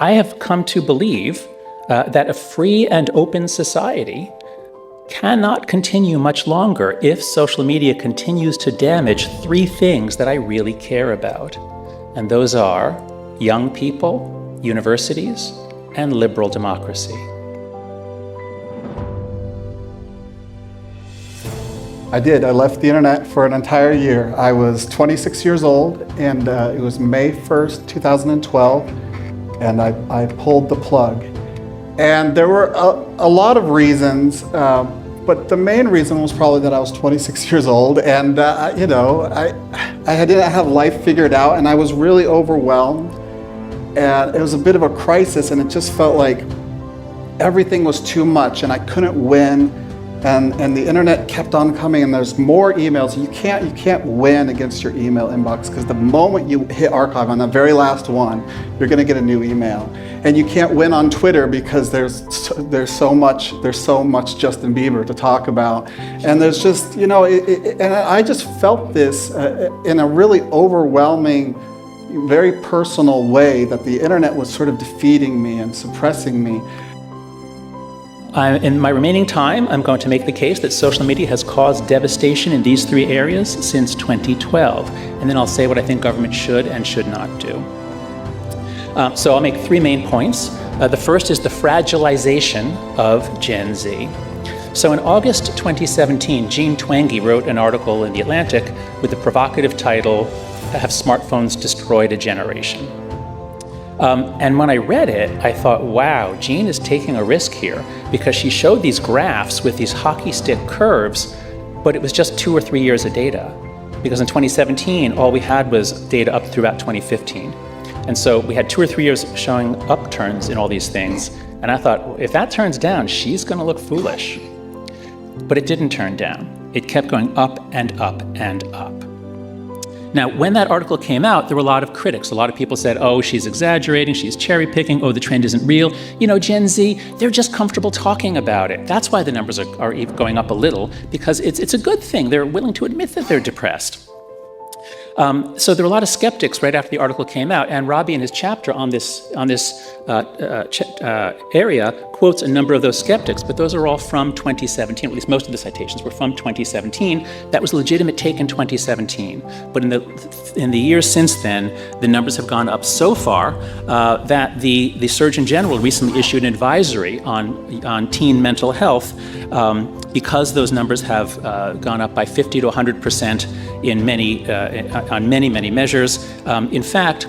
I have come to believe that a free and open society cannot continue much longer if social media continues to damage three things that I really care about. And those are young people, universities, and liberal democracy. I did. I left the internet for an entire year. I was 26 years old, and it was May 1st, 2012, and I pulled the plug. And there were a lot of reasons, but the main reason was probably that I was 26 years old, and I didn't have life figured out, and I was really overwhelmed. And it was a bit of a crisis, and it just felt like everything was too much, and I couldn't win. And the internet kept on coming, and there's more emails. You can't win against your email inbox, because the moment you hit archive on the very last one, you're going to get a new email. And you can't win on Twitter because there's so much Justin Bieber to talk about, and there's just and I just felt this in a really overwhelming, very personal way, that the internet was sort of defeating me and suppressing me. In my remaining time, I'm going to make the case that social media has caused devastation in these three areas since 2012. And then I'll say what I think government should and should not do. So I'll make three main points. The first is the fragilization of Gen Z. So in August 2017, Jean Twenge wrote an article in The Atlantic with the provocative title, "Have Smartphones Destroyed a Generation?" And when I read it, I thought, wow, Jean is taking a risk here, because she showed these graphs with these hockey stick curves, but it was just 2 or 3 years of data. Because in 2017, all we had was data up through about 2015. And so we had 2 or 3 years showing upturns in all these things. And I thought, well, if that turns down, she's going to look foolish. But it didn't turn down. It kept going up and up and up. Now, when that article came out, there were a lot of critics. A lot of people said, oh, she's exaggerating, she's cherry picking, oh, the trend isn't real. Gen Z, they're just comfortable talking about it. That's why the numbers are even going up a little, because it's a good thing. They're willing to admit that they're depressed. So there were a lot of skeptics right after the article came out, and Robbie in his chapter on this area quotes a number of those skeptics, but those are all from 2017, at least most of the citations were from 2017. That was a legitimate take in 2017. But in the years since then, the numbers have gone up so far that the Surgeon General recently issued an advisory on teen mental health, because those numbers have gone up by 50 to 100% on many measures. In fact,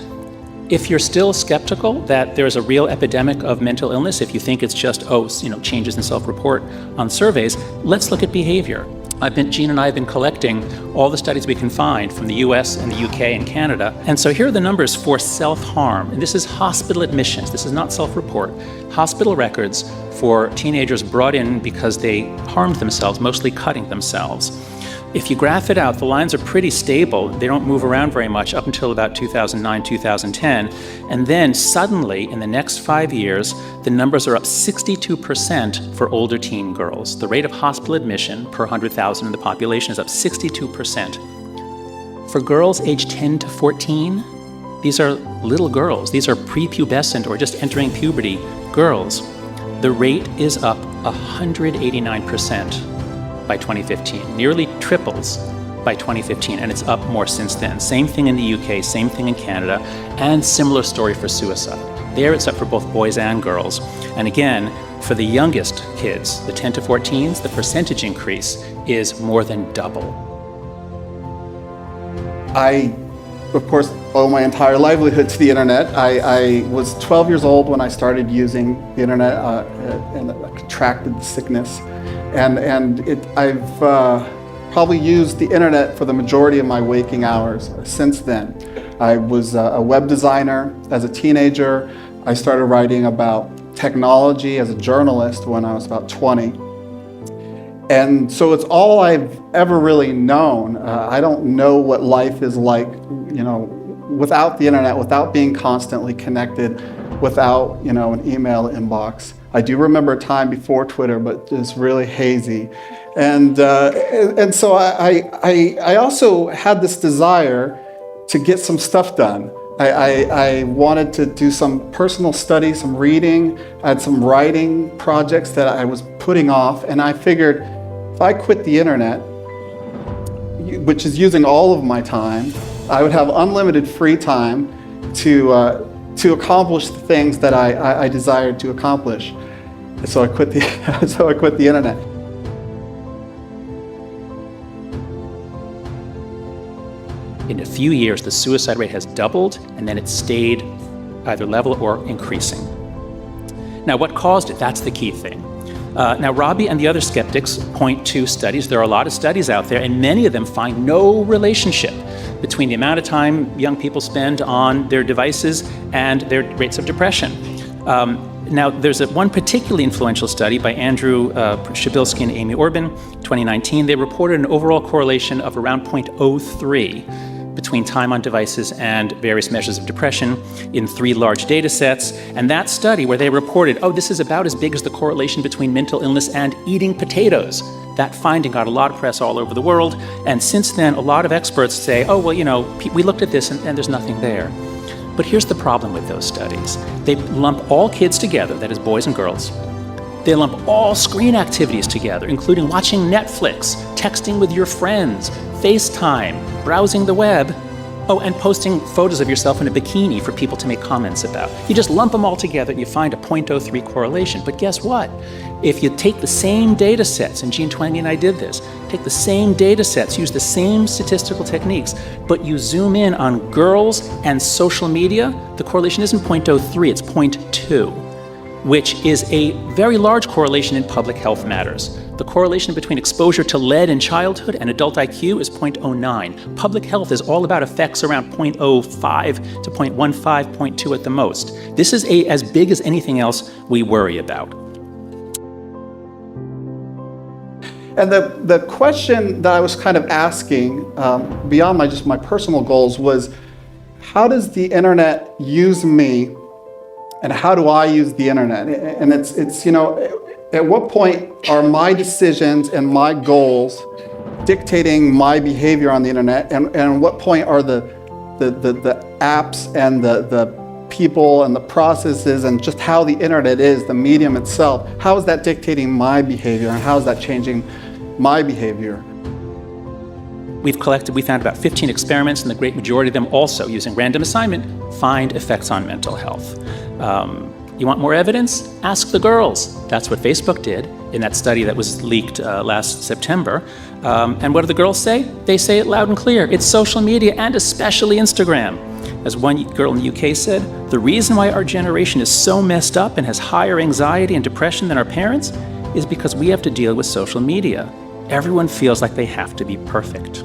if you're still skeptical that there's a real epidemic of mental illness, if you think it's just, changes in self-report on surveys, let's look at behavior. Jean and I have been collecting all the studies we can find from the US and the UK and Canada. And so here are the numbers for self-harm. And this is hospital admissions. This is not self-report. Hospital records for teenagers brought in because they harmed themselves, mostly cutting themselves. If you graph it out, the lines are pretty stable. They don't move around very much up until about 2009, 2010. And then suddenly, in the next 5 years, the numbers are up 62% for older teen girls. The rate of hospital admission per 100,000 in the population is up 62%. For girls aged 10 to 14, these are little girls. These are prepubescent or just entering puberty girls. The rate is up 189%. By 2015, nearly triples by 2015, and it's up more since then. Same thing in the UK, same thing in Canada, and similar story for suicide. There it's up for both boys and girls. And again, for the youngest kids, the 10 to 14s, the percentage increase is more than double. I, of course, owe my entire livelihood to the internet. I was 12 years old when I started using the internet and contracted the sickness. And I've probably used the internet for the majority of my waking hours since then. I was a web designer as a teenager. I started writing about technology as a journalist when I was about 20. And so it's all I've ever really known. I don't know what life is like, without the internet, without being constantly connected, without, an email inbox. I do remember a time before Twitter, but it's really hazy. And so I also had this desire to get some stuff done. I wanted to do some personal study, some reading. I had some writing projects that I was putting off, and I figured if I quit the internet, which is using all of my time, I would have unlimited free time to accomplish the things that I desired to accomplish. So I quit the internet. In a few years, the suicide rate has doubled, and then it stayed either level or increasing. Now, what caused it? That's the key thing. Now, Robbie and the other skeptics point to studies. There are a lot of studies out there, and many of them find no relationship between the amount of time young people spend on their devices and their rates of depression. Now, there's one particularly influential study by Andrew Shabilsky and Amy Orban, 2019. They reported an overall correlation of around 0.03 between time on devices and various measures of depression in 3 large data sets. And that study, where they reported, oh, this is about as big as the correlation between mental illness and eating potatoes, that finding got a lot of press all over the world. And since then, a lot of experts say, oh, well, we looked at this and there's nothing there. But here's the problem with those studies. They lump all kids together, that is boys and girls. They lump all screen activities together, including watching Netflix, texting with your friends, FaceTime, browsing the web, and posting photos of yourself in a bikini for people to make comments about. You just lump them all together and you find a 0.03 correlation. But guess what? If you take the same data sets, and Jean Twenge and I did this, take the same data sets, use the same statistical techniques, but you zoom in on girls and social media, the correlation isn't 0.03, it's 0.2, which is a very large correlation in public health matters. The correlation between exposure to lead in childhood and adult IQ is 0.09. Public health is all about effects around 0.05 to 0.15, 0.2 at the most. This is as big as anything else we worry about. And the question that I was kind of asking, beyond my personal goals, was how does the internet use me, and how do I use the internet? And it's at what point are my decisions and my goals dictating my behavior on the internet, and at what point are the apps and the people and the processes and just how the internet is, the medium itself, how is that dictating my behavior, and how is that changing my behavior? We found about 15 experiments, and the great majority of them also, using random assignment, find effects on mental health. You want more evidence? Ask the girls. That's what Facebook did in that study that was leaked last September. And what do the girls say? They say it loud and clear. It's social media, and especially Instagram. As one girl in the UK said, the reason why our generation is so messed up and has higher anxiety and depression than our parents is because we have to deal with social media. Everyone feels like they have to be perfect.